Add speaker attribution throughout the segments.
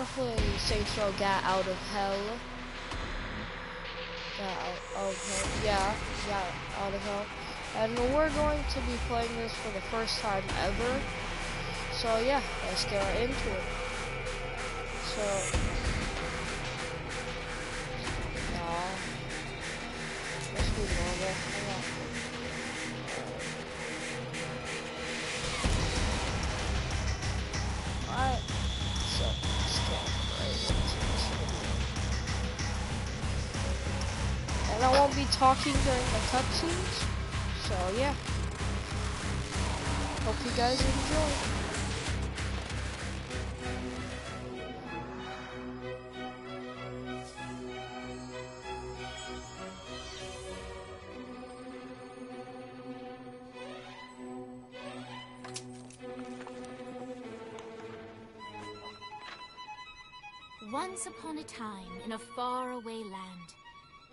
Speaker 1: gonna play Saints Row Get Out of Hell. Yeah, Out of Hell. And we're going to be playing this for the first time ever. So yeah, let's get right into it. So, let's do normal. Alright, so let's get right into this video. And I won't be talking during the cutscenes, so yeah. Hope you guys enjoy.
Speaker 2: Once upon a time, in a faraway land,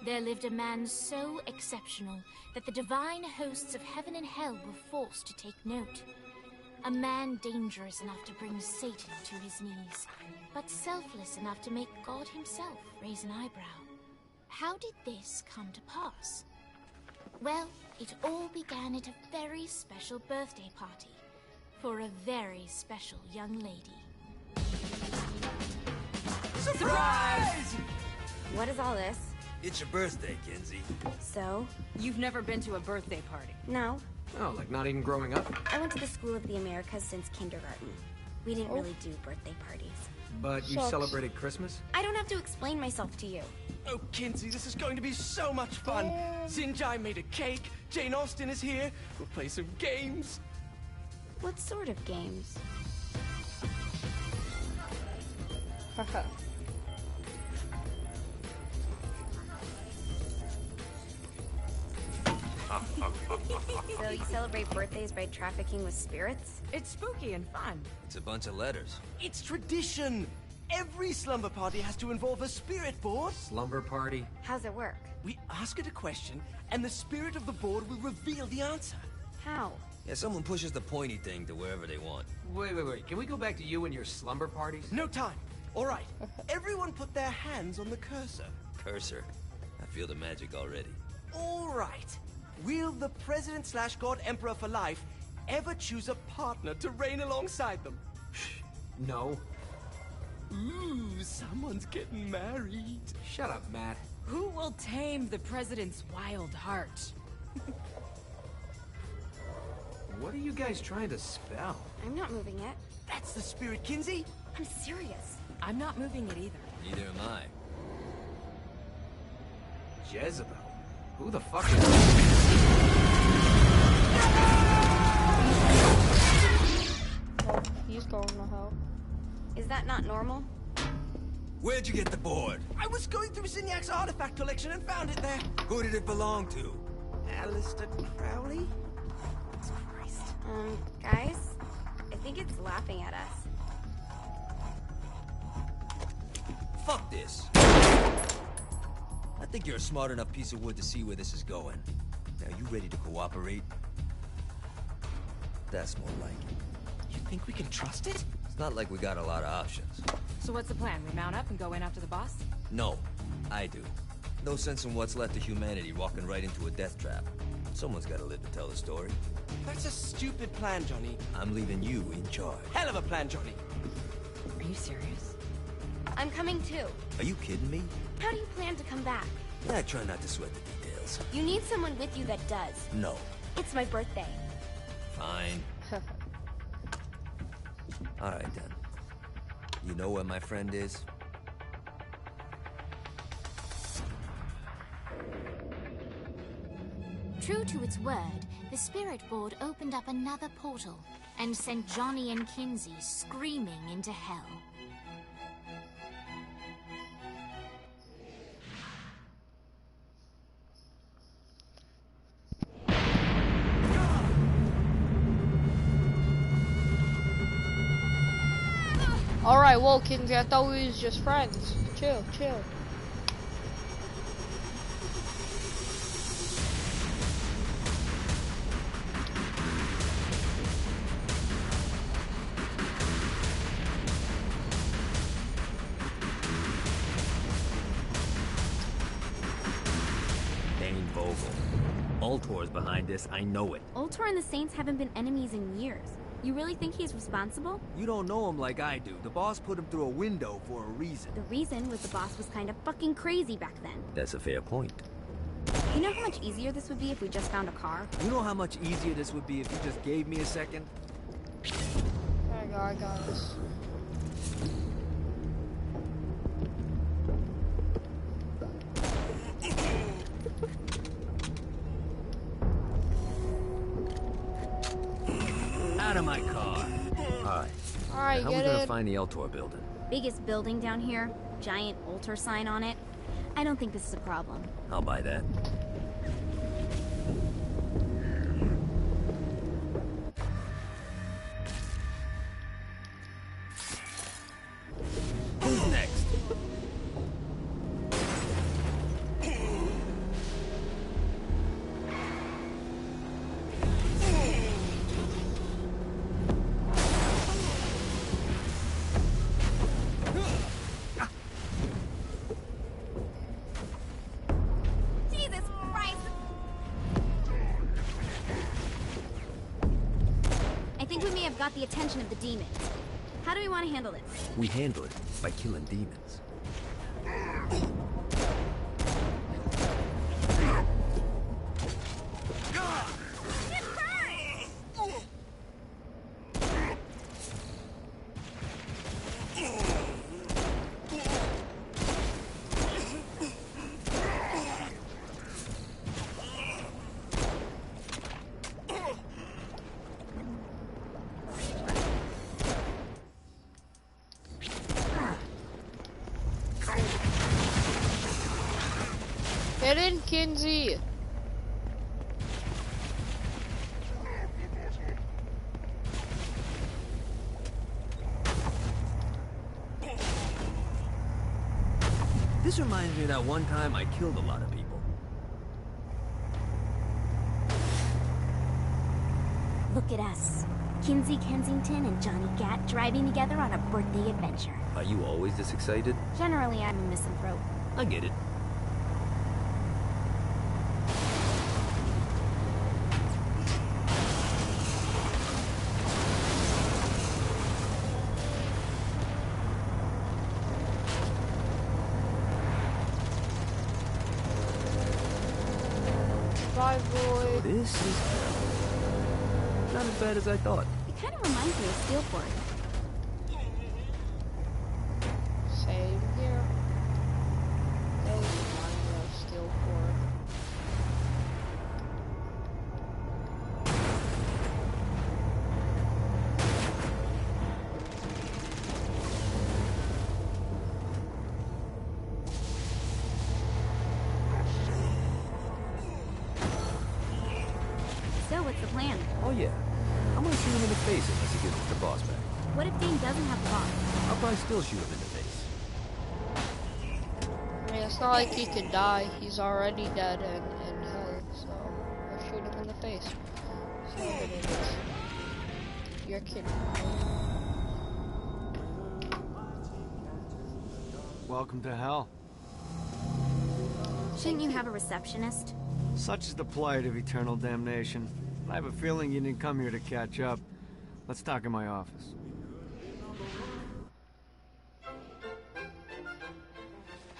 Speaker 2: there lived a man so exceptional that the divine hosts of heaven and hell were forced to take note. A man dangerous enough to bring Satan to his knees, but selfless enough to make God himself raise an eyebrow. How did this come to pass? Well, it all began at a very special birthday party for a very special young lady.
Speaker 3: Surprise!
Speaker 4: What is all this?
Speaker 3: It's your birthday, Kinsey.
Speaker 4: So?
Speaker 5: You've never been to a birthday party?
Speaker 4: No.
Speaker 6: Oh, like not even growing up?
Speaker 4: I went to the School of the Americas since kindergarten. We didn't really do birthday parties.
Speaker 6: But you
Speaker 1: Sucks.
Speaker 6: celebrated Christmas?
Speaker 4: I don't have to explain myself to you.
Speaker 7: Oh, Kinsey, this is going to be so much fun. Sinjai made a cake, Jane Austen is here, we'll play some games.
Speaker 4: What sort of games?
Speaker 1: Haha.
Speaker 4: So you celebrate birthdays by trafficking with spirits?
Speaker 5: It's spooky and fun.
Speaker 3: It's a bunch of letters.
Speaker 7: It's tradition. Every slumber party has to involve a spirit board.
Speaker 6: Slumber party?
Speaker 4: How's it work?
Speaker 7: We ask it a question, and the spirit of the board will reveal the answer.
Speaker 4: How?
Speaker 3: Yeah, someone pushes the pointy thing to wherever they want.
Speaker 6: Wait. Can we go back to you and your slumber parties?
Speaker 7: No time. All right. Everyone put their hands on the cursor.
Speaker 3: Cursor. I feel the magic already.
Speaker 7: All right. Will the President/God Emperor for life ever choose a partner to reign alongside them?
Speaker 6: No.
Speaker 7: Ooh, someone's getting married.
Speaker 6: Shut up, Matt.
Speaker 5: Who will tame the president's wild heart?
Speaker 6: What are you guys trying to spell?
Speaker 4: I'm not moving it.
Speaker 7: That's the spirit, Kinsey.
Speaker 4: I'm serious.
Speaker 5: I'm not moving it either.
Speaker 3: Neither am I.
Speaker 6: Jezebel? Who the fuck is...
Speaker 1: Oh, he's going to hell.
Speaker 4: Is that not normal?
Speaker 3: Where'd you get the board?
Speaker 7: I was going through Zinyak's artifact collection and found it there.
Speaker 3: Who did it belong to?
Speaker 7: Alistair Crowley? Christ.
Speaker 4: Guys? I think it's laughing at us.
Speaker 3: Fuck this. I think you're a smart enough piece of wood to see where this is going. Now, you ready to cooperate? That's more like it.
Speaker 7: You think we can trust it?
Speaker 3: It's not like we got a lot of options.
Speaker 5: So what's the plan? We mount up and go in after the boss?
Speaker 3: No, I do. No sense in what's left of humanity walking right into a death trap. Someone's gotta live to tell the story.
Speaker 7: That's a stupid plan, Johnny.
Speaker 3: I'm leaving you in charge.
Speaker 7: Hell of a plan, Johnny.
Speaker 5: Are you serious?
Speaker 4: I'm coming too.
Speaker 3: Are you kidding me?
Speaker 4: How do you plan to come back?
Speaker 3: I try not to sweat the details.
Speaker 4: You need someone with you that does.
Speaker 3: No.
Speaker 4: It's my birthday.
Speaker 3: Fine. Alright then. You know where my friend is?
Speaker 2: True to its word, the spirit board opened up another portal and sent Johnny and Kinsey screaming into hell.
Speaker 1: Alright, whoa, Kinsey, I thought we was just friends. Chill.
Speaker 3: Ultor's behind this, I know it.
Speaker 4: Ultor and the Saints haven't been enemies in years. You really think he's responsible?
Speaker 3: You don't know him like I do. The boss put him through a window for a reason.
Speaker 4: The reason was the boss was kind of fucking crazy back then.
Speaker 3: That's a fair point.
Speaker 4: You know how much easier this would be if we just found a car?
Speaker 3: You know how much easier this would be if you just gave me a second?
Speaker 1: I got this.
Speaker 3: Out of my car. Alright.
Speaker 1: Alright,
Speaker 3: How are we
Speaker 1: get
Speaker 3: gonna
Speaker 1: in.
Speaker 3: find the Ultor building?
Speaker 4: Biggest building down here, giant Ultor sign on it. I don't think this is a problem.
Speaker 3: I'll buy that. Who's next?
Speaker 4: Jesus Christ! I think we may have got the attention of the demons. How do we want to handle this?
Speaker 3: We handle it by killing demons.
Speaker 1: Get in, Kinsey.
Speaker 3: This reminds me of that one time I killed a lot of people.
Speaker 4: Look at us. Kinsey Kensington and Johnny Gat driving together on a birthday adventure.
Speaker 3: Are you always this excited?
Speaker 4: Generally, I'm a misanthrope.
Speaker 3: I get it.
Speaker 1: Bye, boy.
Speaker 3: This is not as bad as I thought.
Speaker 4: It kind of reminds me of Steelport.
Speaker 1: Same here. Those remind me of Steelport.
Speaker 4: So, what's the plan?
Speaker 3: Oh yeah. I'm gonna shoot him in the face unless he gives us the boss back.
Speaker 4: What if Dane doesn't have the boss?
Speaker 3: I'll probably still shoot him in the face.
Speaker 1: I mean, it's not like he could die. He's already dead in hell, so we'll shoot him in the face. See what it is. You're kidding.
Speaker 8: Welcome to hell.
Speaker 4: Shouldn't you have a receptionist?
Speaker 8: Such is the plight of eternal damnation. I have a feeling you didn't come here to catch up. Let's talk in my office.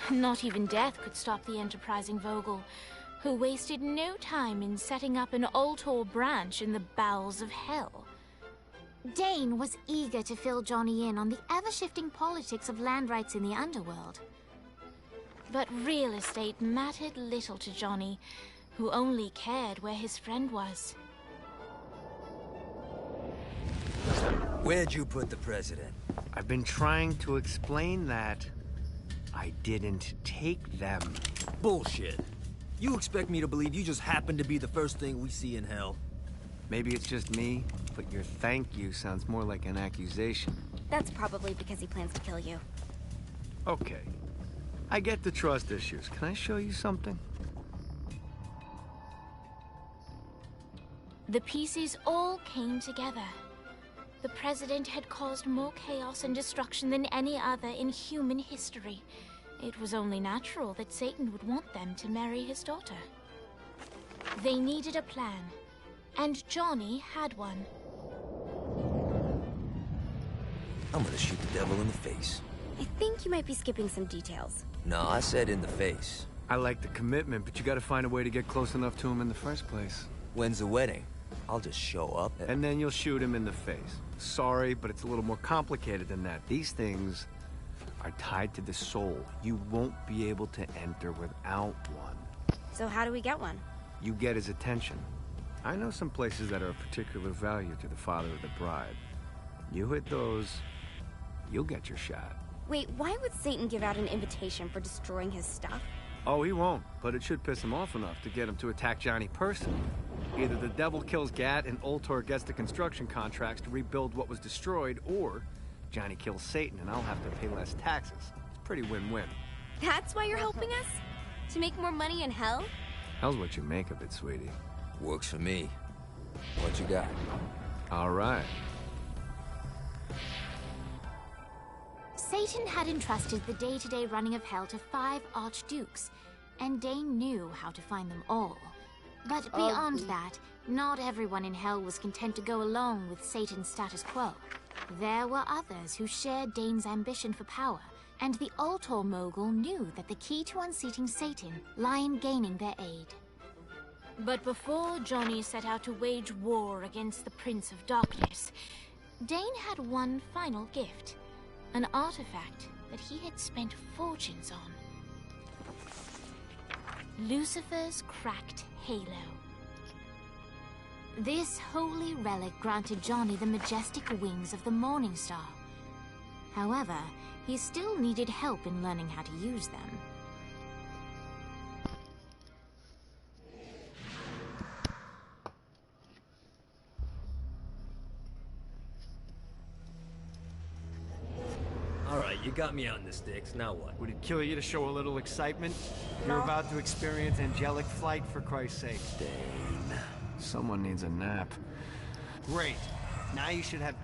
Speaker 2: Not even death could stop the enterprising Vogel, who wasted no time in setting up an Ultor branch in the bowels of hell. Dane was eager to fill Johnny in on the ever-shifting politics of land rights in the underworld. But real estate mattered little to Johnny, who only cared where his friend was.
Speaker 3: Where'd you put the president?
Speaker 8: I've been trying to explain that. I didn't take them.
Speaker 3: Bullshit. You expect me to believe you just happened to be the first thing we see in hell?
Speaker 8: Maybe it's just me, but your thank you sounds more like an accusation.
Speaker 4: That's probably because he plans to kill you.
Speaker 8: Okay. I get the trust issues. Can I show you something?
Speaker 2: The pieces all came together. The president had caused more chaos and destruction than any other in human history. It was only natural that Satan would want them to marry his daughter. They needed a plan, and Johnny had one.
Speaker 3: I'm gonna shoot the devil in the face.
Speaker 4: I think you might be skipping some details.
Speaker 3: No, I said in the face.
Speaker 8: I like the commitment, but you gotta find a way to get close enough to him in the first place.
Speaker 3: When's the wedding? I'll just show up
Speaker 8: And then you'll shoot him in the face. Sorry, but it's a little more complicated than that. These things are tied to the soul. You won't be able to enter without one.
Speaker 4: So how do we get one?
Speaker 8: You get his attention. I know some places that are of particular value to the father of the bride. You hit those, you'll get your shot.
Speaker 4: Wait, why would Satan give out an invitation for destroying his stuff?
Speaker 8: Oh, he won't, but it should piss him off enough to get him to attack Johnny personally. Either the devil kills Gat and Ultor gets the construction contracts to rebuild what was destroyed, or Johnny kills Satan and I'll have to pay less taxes. It's pretty win-win.
Speaker 4: That's why you're helping us? To make more money in hell?
Speaker 8: Hell's what you make of it, sweetie.
Speaker 3: Works for me. What you got?
Speaker 8: All right.
Speaker 2: Satan had entrusted the day-to-day running of Hell to 5 archdukes, and Dane knew how to find them all. But beyond that, not everyone in Hell was content to go along with Satan's status quo. There were others who shared Dane's ambition for power, and the Ultor mogul knew that the key to unseating Satan lay in gaining their aid. But before Johnny set out to wage war against the Prince of Darkness, Dane had one final gift. An artifact that he had spent fortunes on. Lucifer's cracked halo. This holy relic granted Johnny the majestic wings of the Morning Star. However, he still needed help in learning how to use them.
Speaker 9: Alright, you got me out in the sticks, now what?
Speaker 8: Would it kill you to show a little excitement? You're about to experience angelic flight, for Christ's sake.
Speaker 3: Dane.
Speaker 8: Someone needs a nap. Great. Now you should have...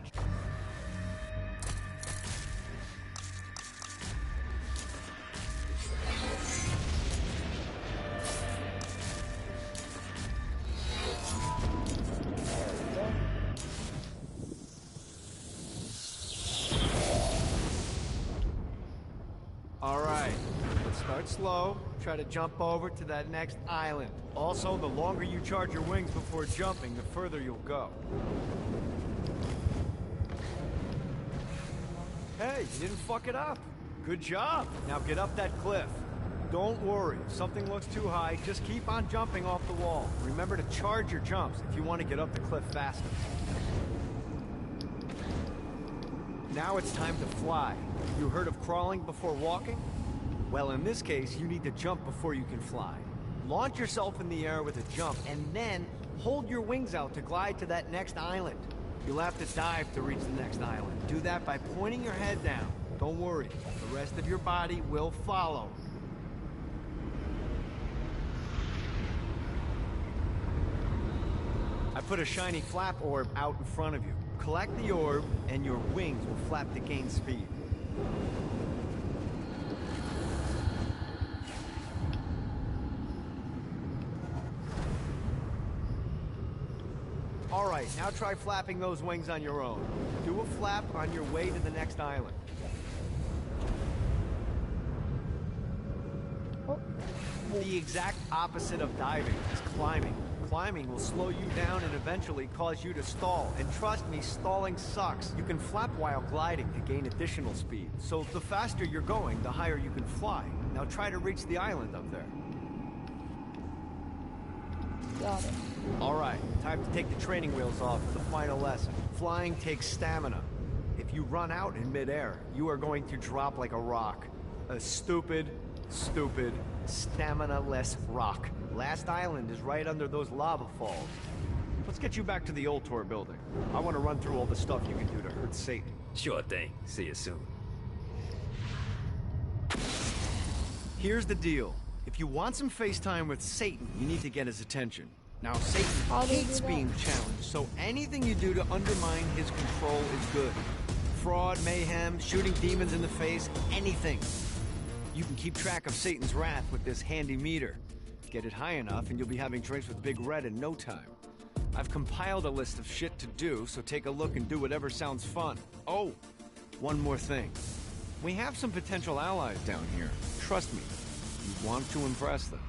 Speaker 8: All right, let's start slow. Try to jump over to that next island. Also, the longer you charge your wings before jumping, the further you'll go. Hey, you didn't fuck it up. Good job. Now get up that cliff. Don't worry, if something looks too high, just keep on jumping off the wall. Remember to charge your jumps if you want to get up the cliff faster. Now it's time to fly. You heard of crawling before walking? Well, in this case, you need to jump before you can fly. Launch yourself in the air with a jump, and then hold your wings out to glide to that next island. You'll have to dive to reach the next island. Do that by pointing your head down. Don't worry, the rest of your body will follow. I put a shiny flap orb out in front of you. Collect the orb, and your wings will flap to gain speed. All right, now try flapping those wings on your own. Do a flap on your way to the next island. The exact opposite of diving is climbing. Climbing will slow you down and eventually cause you to stall. And trust me, stalling sucks. You can flap while gliding to gain additional speed. So the faster you're going, the higher you can fly. Now try to reach the island up there.
Speaker 1: Got it.
Speaker 8: All right, time to take the training wheels off for the final lesson. Flying takes stamina. If you run out in midair, you are going to drop like a rock. A stupid, stamina-less rock. Last island is right under those lava falls. Let's get you back to the Ultor building. I want to run through all the stuff you can do to hurt Satan.
Speaker 9: Sure thing. See you soon.
Speaker 8: Here's the deal. If you want some FaceTime with Satan, you need to get his attention. Now, Satan hates being challenged, so anything you do to undermine his control is good. Fraud, mayhem, shooting demons in the face, anything. You can keep track of Satan's wrath with this handy meter. Get it high enough and you'll be having drinks with Big Red in no time. I've compiled a list of shit to do, so take a look and do whatever sounds fun. Oh, one more thing. We have some potential allies down here. Trust me, you want to impress them.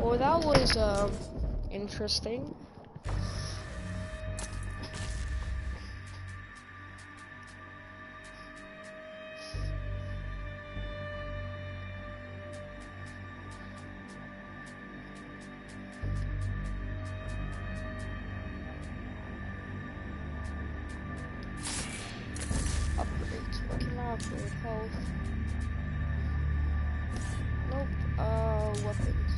Speaker 1: Well, that was interesting. Upgrades. What can I upgrade? Health. Nope. Weapons.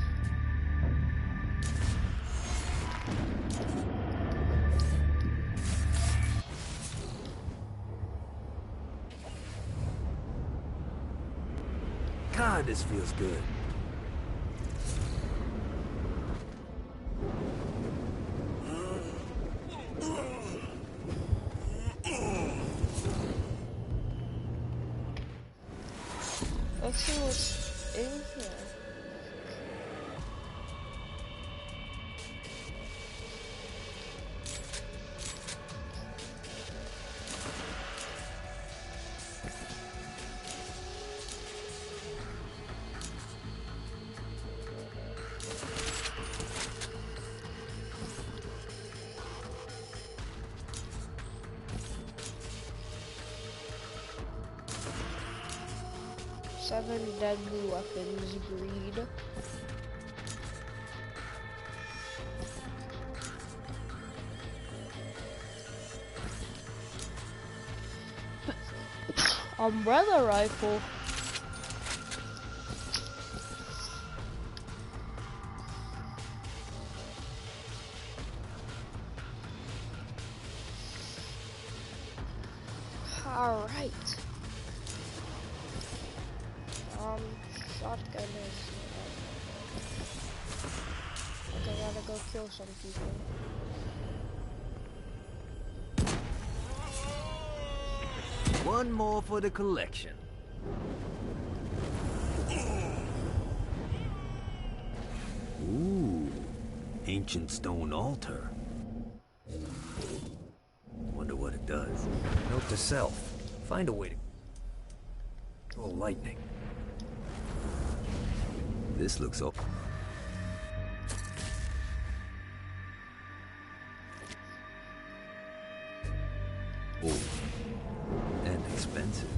Speaker 3: God, this feels good.
Speaker 1: Let's see what's in here. Seven deadly weapons breed. Umbrella rifle. All right. Shotgun is. Okay, I gotta go kill some people.
Speaker 3: One more for the collection. Ooh, ancient stone altar. Wonder what it does. Note to self: find a way to throw lightning. This looks up. Oh, and expensive.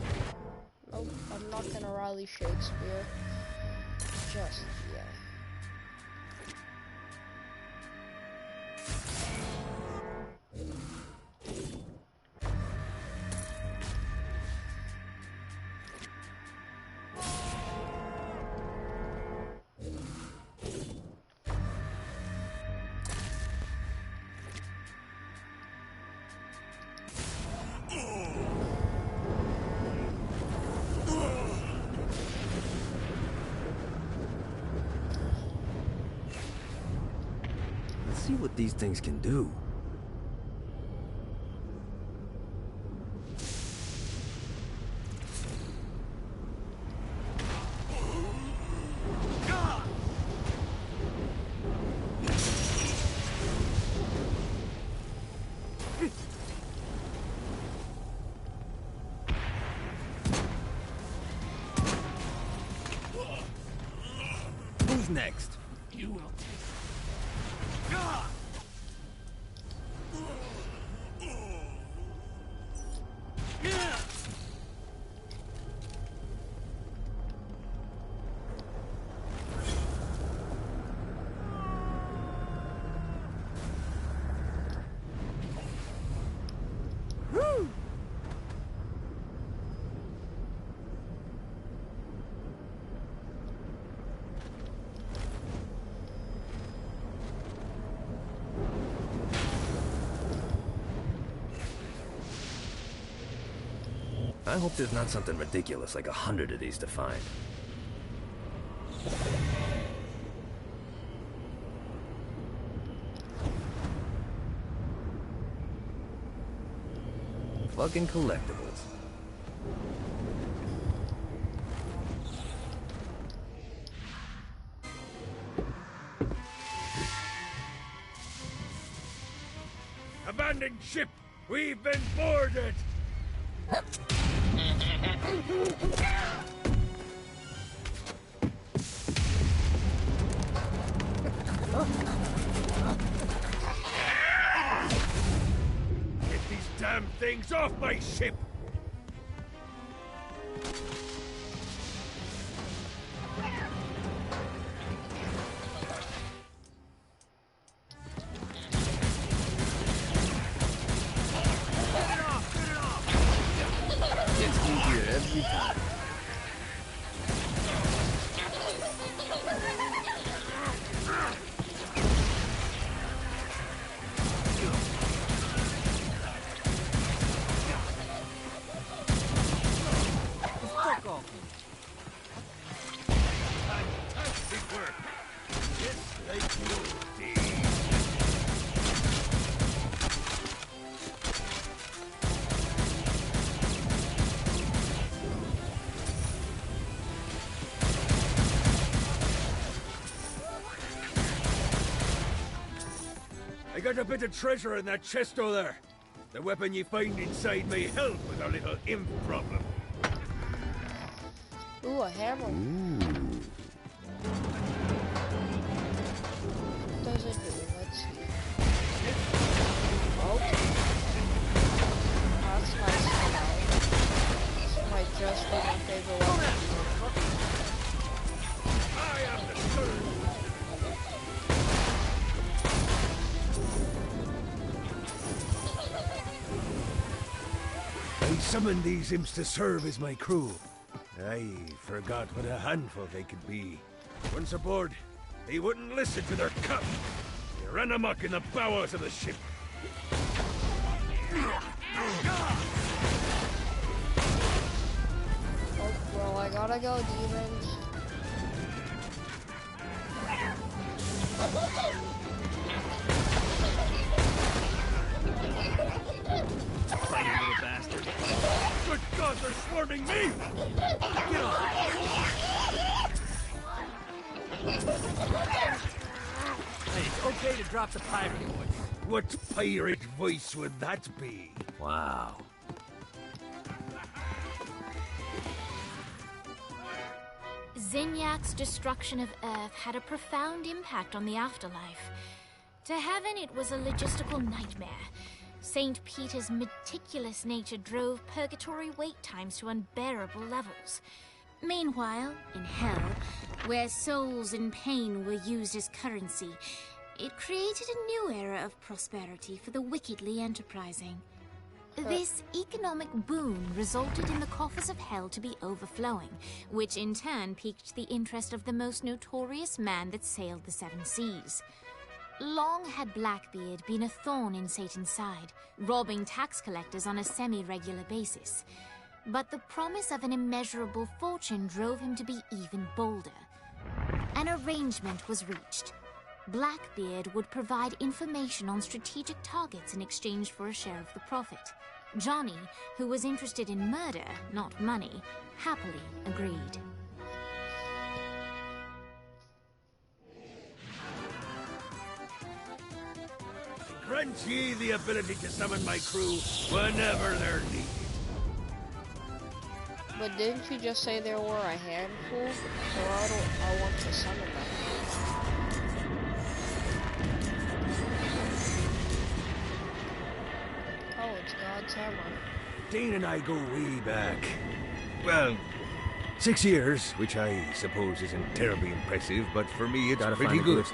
Speaker 1: Nope, I'm not gonna Riley Shakespeare just yet.
Speaker 3: See what these things can do. Who's next?
Speaker 6: You will.
Speaker 3: I hope there's not something ridiculous like 100 of these to find. fucking collectibles.
Speaker 10: Abandoned ship! We've been boarded! Get these damn things off my ship!
Speaker 3: Gets easier every time.
Speaker 10: Fantastic work! Just like your deed. I got a bit of treasure in that chest over there. The weapon you find inside may help with our little imp problem.
Speaker 1: Ooh, a hammer. What does it do? Let's see. Oh. That's nice to know. This might just be my favorite weapon.
Speaker 10: I am the third. I summoned these imps to serve as my crew. I forgot what a handful they could be. Once aboard, they wouldn't listen to their cup. They ran amok in the bowels of the ship.
Speaker 1: Oh, well, I gotta go, demons.
Speaker 10: Tiny little bastard. Good God, they're swarming me! Get on!
Speaker 6: Hey, it's okay to drop the pirate voice.
Speaker 10: What pirate voice would that be?
Speaker 3: Wow.
Speaker 2: Zinyak's destruction of Earth had a profound impact on the afterlife. To heaven, it was a logistical nightmare. St. Peter's meticulous nature drove purgatory wait times to unbearable levels. Meanwhile, in hell, where souls in pain were used as currency, it created a new era of prosperity for the wickedly enterprising. This economic boon resulted in the coffers of hell to be overflowing, which in turn piqued the interest of the most notorious man that sailed the seven seas. Long had Blackbeard been a thorn in Satan's side, robbing tax collectors on a semi-regular basis. But the promise of an immeasurable fortune drove him to be even bolder. An arrangement was reached. Blackbeard would provide information on strategic targets in exchange for a share of the profit. Johnny, who was interested in murder, not money, happily agreed.
Speaker 10: Grant ye the ability to summon my crew whenever they're needed.
Speaker 1: But didn't you just say there were a handful? So I want to summon them. Oh, it's God's hammer.
Speaker 10: Dane and I go way back. Well, 6 years, which I suppose isn't terribly impressive, but for me it's pretty good.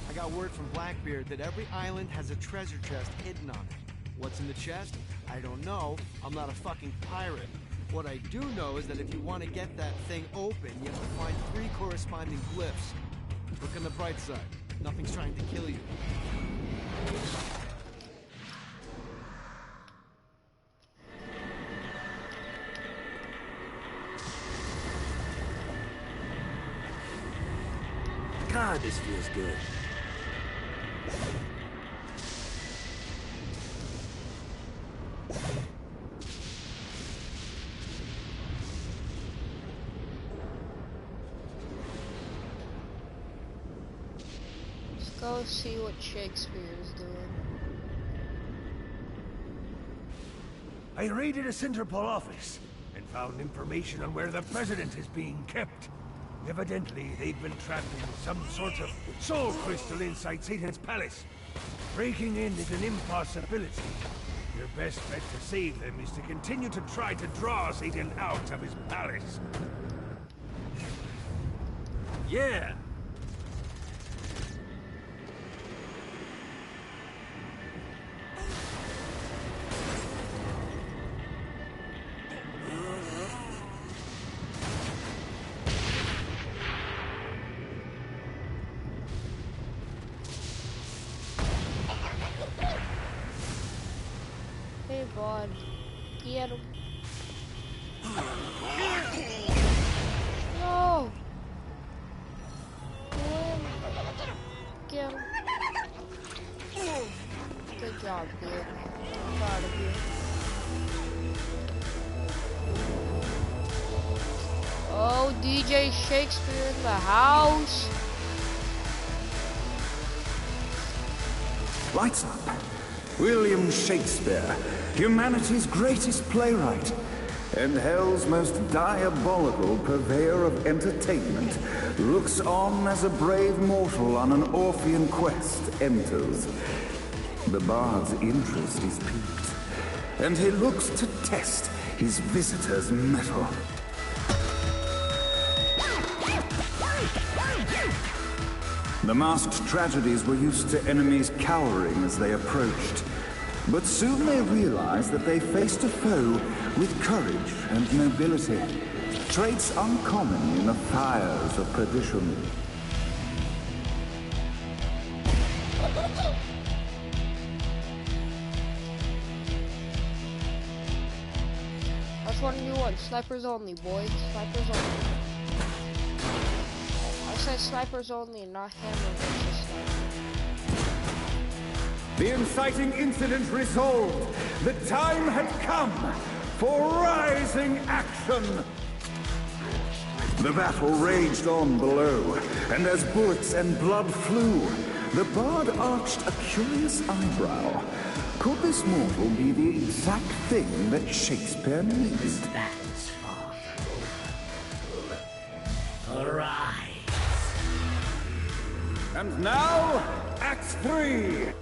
Speaker 8: I got word from Blackbeard that every island has a treasure chest hidden on it. What's in the chest? I don't know. I'm not a fucking pirate. What I do know is that if you want to get that thing open, you have to find 3 corresponding glyphs. Look on the bright side. Nothing's trying to kill you.
Speaker 3: God, this feels good.
Speaker 1: go see what Shakespeare is doing.
Speaker 10: I raided a Centerpol office and found information on where the president is being kept. Evidently, they've been trapped in some sort of soul crystal inside Satan's palace. Breaking in is an impossibility. Your best bet to save them is to continue to try to draw Satan out of his palace.
Speaker 9: Yeah!
Speaker 1: Hey, bud. Get him. No! Win. Get him. Good job, dude. I'm proud of you. Oh, DJ Shakespeare in the house.
Speaker 11: Lights up. William Shakespeare, humanity's greatest playwright, and hell's most diabolical purveyor of entertainment, looks on as a brave mortal on an Orphean quest enters. The bard's interest is piqued, and he looks to test his visitor's mettle. The masked tragedies were used to enemies cowering as they approached. But soon they realized that they faced a foe with courage and nobility, traits uncommon in the fires of perdition.
Speaker 1: That's one you want. Snipers only, boys. Snipers only. I said snipers only, not hammer versus sniper.
Speaker 11: The inciting incident resolved. The time had come for rising action. The battle raged on below, and as bullets and blood flew, the bard arched a curious eyebrow. Could this mortal be the exact thing that Shakespeare needed?
Speaker 6: That's far. Arise.
Speaker 11: And now, Act 3!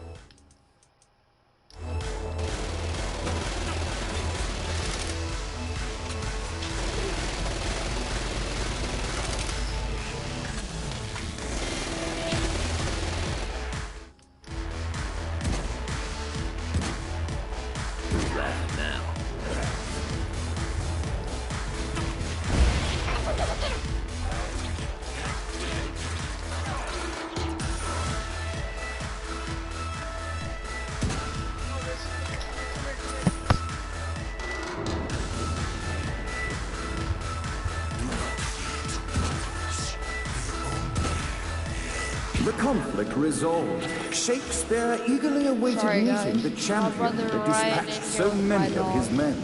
Speaker 11: The conflict resolved. Shakespeare eagerly awaited meeting the champion that dispatched so many of his men.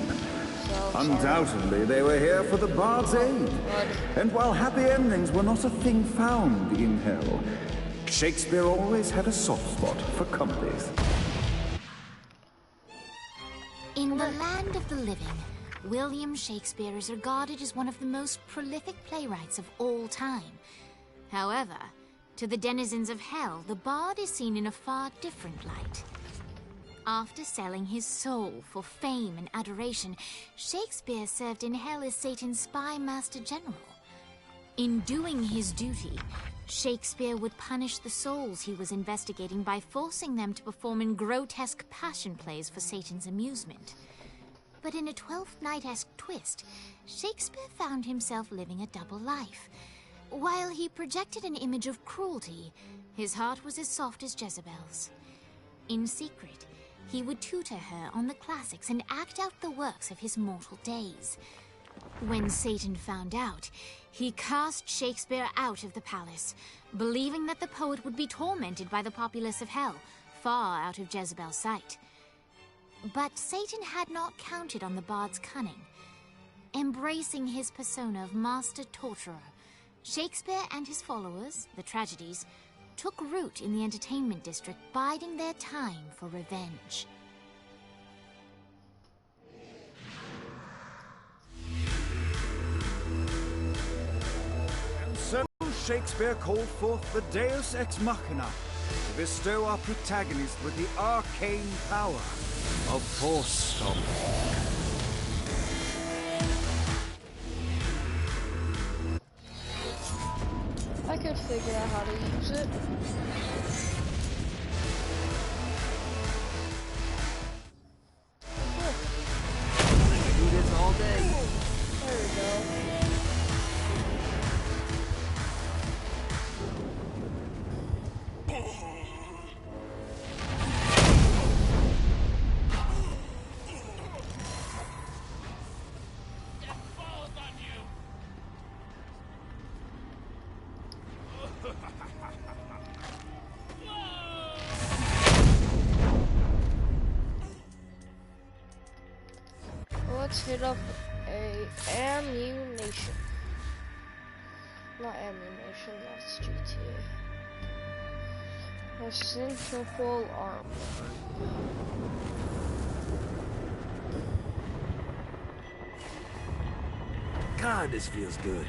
Speaker 11: Undoubtedly, they were here for the bard's aid. And while happy endings were not a thing found in hell, Shakespeare always had a soft spot for comedies.
Speaker 2: In the land of the living, William Shakespeare is regarded as one of the most prolific playwrights of all time. However, to the denizens of hell, the bard is seen in a far different light. After selling his soul for fame and adoration, Shakespeare served in hell as Satan's spy master general. In doing his duty, Shakespeare would punish the souls he was investigating by forcing them to perform in grotesque passion plays for Satan's amusement. But in a Twelfth Night-esque twist, Shakespeare found himself living a double life. While he projected an image of cruelty, his heart was as soft as Jezebel's. In secret, he would tutor her on the classics and act out the works of his mortal days. When Satan found out, he cast Shakespeare out of the palace, believing that the poet would be tormented by the populace of hell, far out of Jezebel's sight. But Satan had not counted on the bard's cunning. Embracing his persona of master torturer, Shakespeare and his followers, the tragedies, took root in the entertainment district, biding their time for revenge.
Speaker 11: And so Shakespeare called forth the Deus Ex Machina to bestow our protagonist with the arcane power of Force Stop.
Speaker 1: I could figure out how to use it.
Speaker 3: I could do this all day.
Speaker 1: There we go. Let's hit up a ammunition. Not ammunition, that's GTA. Essential armor.
Speaker 3: God, this feels good.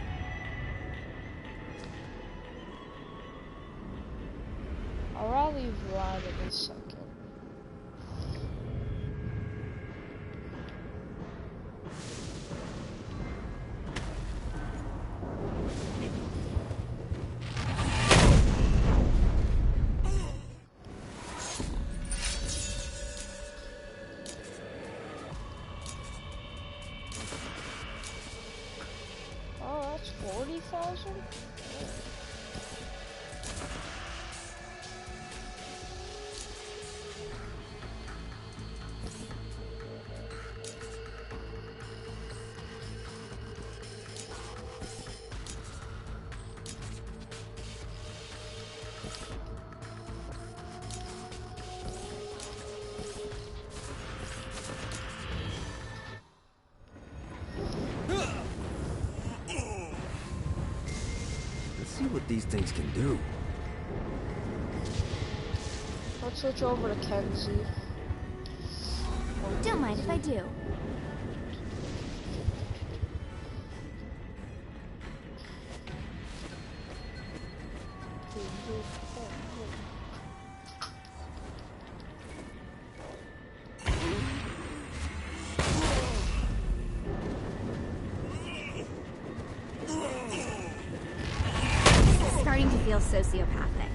Speaker 1: I'll leave right in a second. Oh, that's 40,000?
Speaker 3: Let's see what these things can do.
Speaker 1: Let's switch over to Kenzie.
Speaker 4: Don't mind if I do. Starting to feel sociopathic.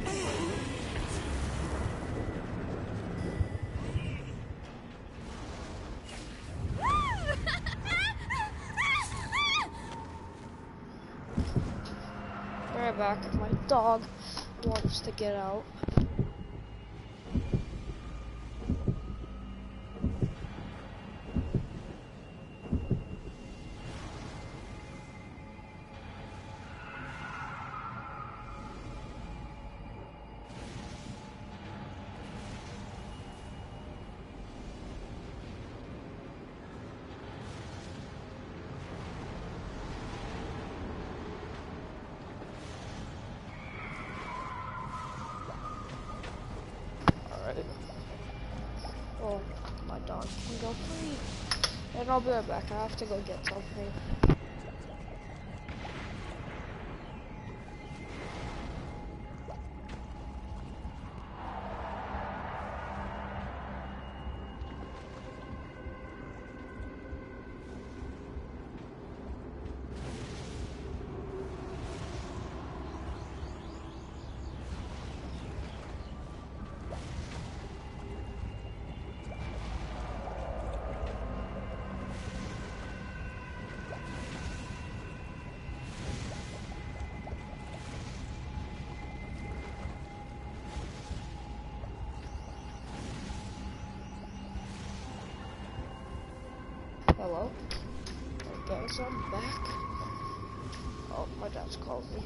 Speaker 1: Right back. My dog wants to get out. Oh, my dog can go free. And I'll be right back. I have to go get something. Hello? I guess I'm back. Oh, my dad's called me.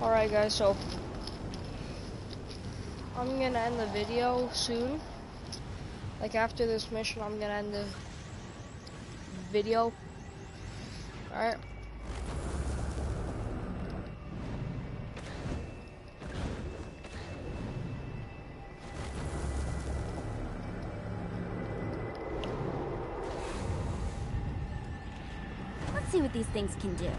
Speaker 1: Alright guys, so I'm gonna end the video soon. Like after this mission, I'm gonna end the video. Alright.
Speaker 4: Let's see what these things can do.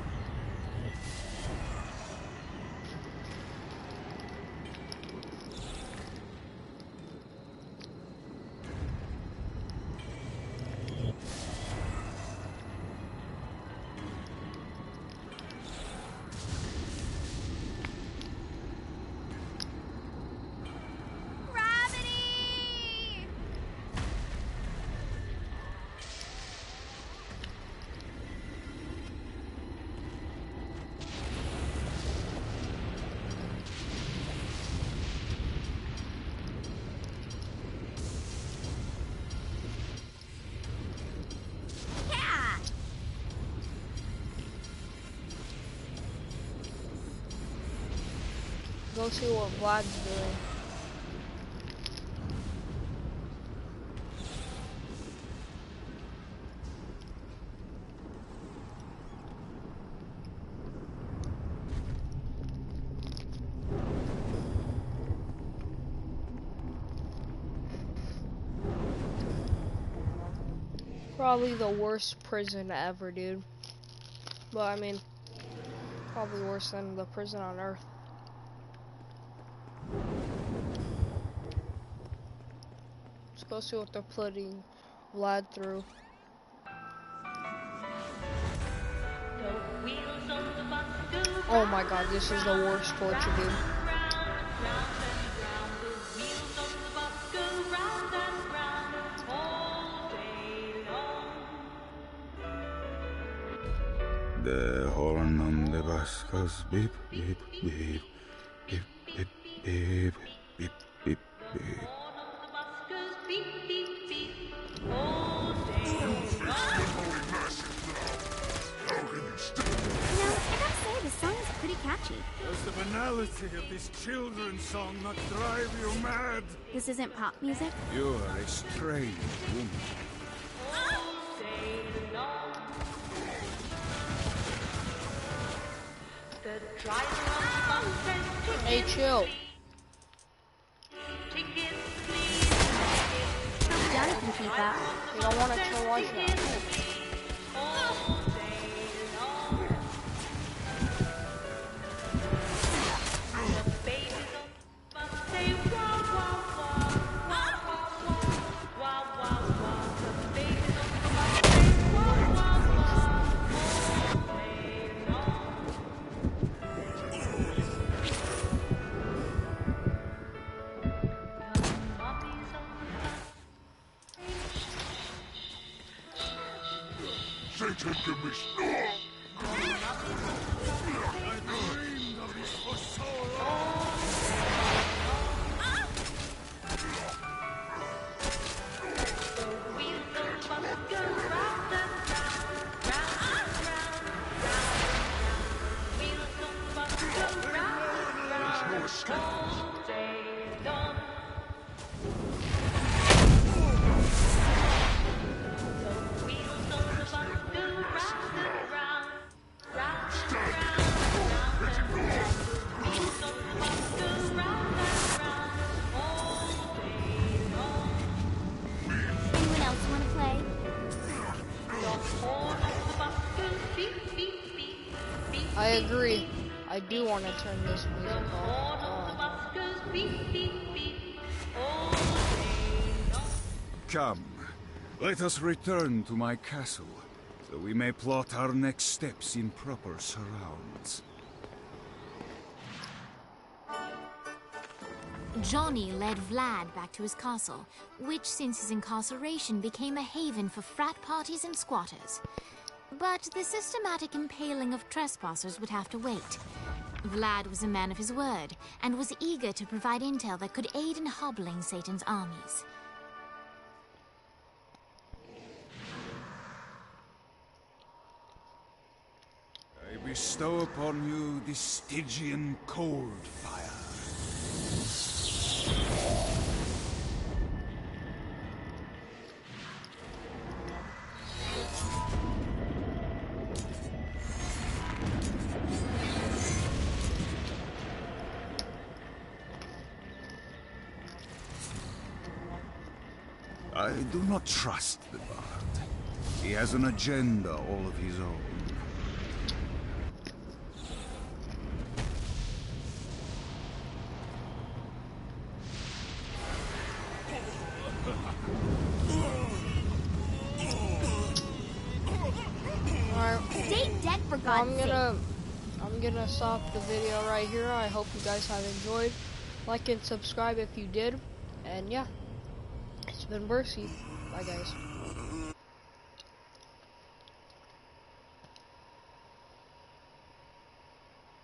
Speaker 1: Go see what Vlad's doing. Probably the worst prison ever, dude. But I mean, probably worse than the prison on Earth. Let's go see what they're putting Vlad through. Oh my god, this is the worst torture, dude.
Speaker 11: The horn on the bus goes beep, beep, beep, beep, beep, beep, beep, beep, beep.
Speaker 4: The song is pretty catchy.
Speaker 10: Does the banality of this children's song not drive you mad?
Speaker 4: This isn't pop music?
Speaker 11: You are a strange woman.
Speaker 1: Hey, chill.
Speaker 4: Johnny can keep up.
Speaker 1: You don't want to chill watch that.
Speaker 10: Satan can be snored! I dreamed of this for so long! There's no escape.
Speaker 4: Anyone else want to play?
Speaker 1: I agree. I do want to turn this music off.
Speaker 11: Come, let us return to my castle, so we may plot our next steps in proper surrounds.
Speaker 2: Johnny led Vlad back to his castle, which since his incarceration became a haven for frat parties and squatters. But the systematic impaling of trespassers would have to wait. Vlad was a man of his word, and was eager to provide intel that could aid in hobbling Satan's armies.
Speaker 11: I bestow upon you the Stygian cold fire. I do not trust the Bard. He has an agenda all of his own.
Speaker 4: Stay dead for God's sake.
Speaker 1: I'm gonna stop the video right here. I hope you guys have enjoyed. Like and subscribe if you did. And yeah, it's been Bercy. Bye guys.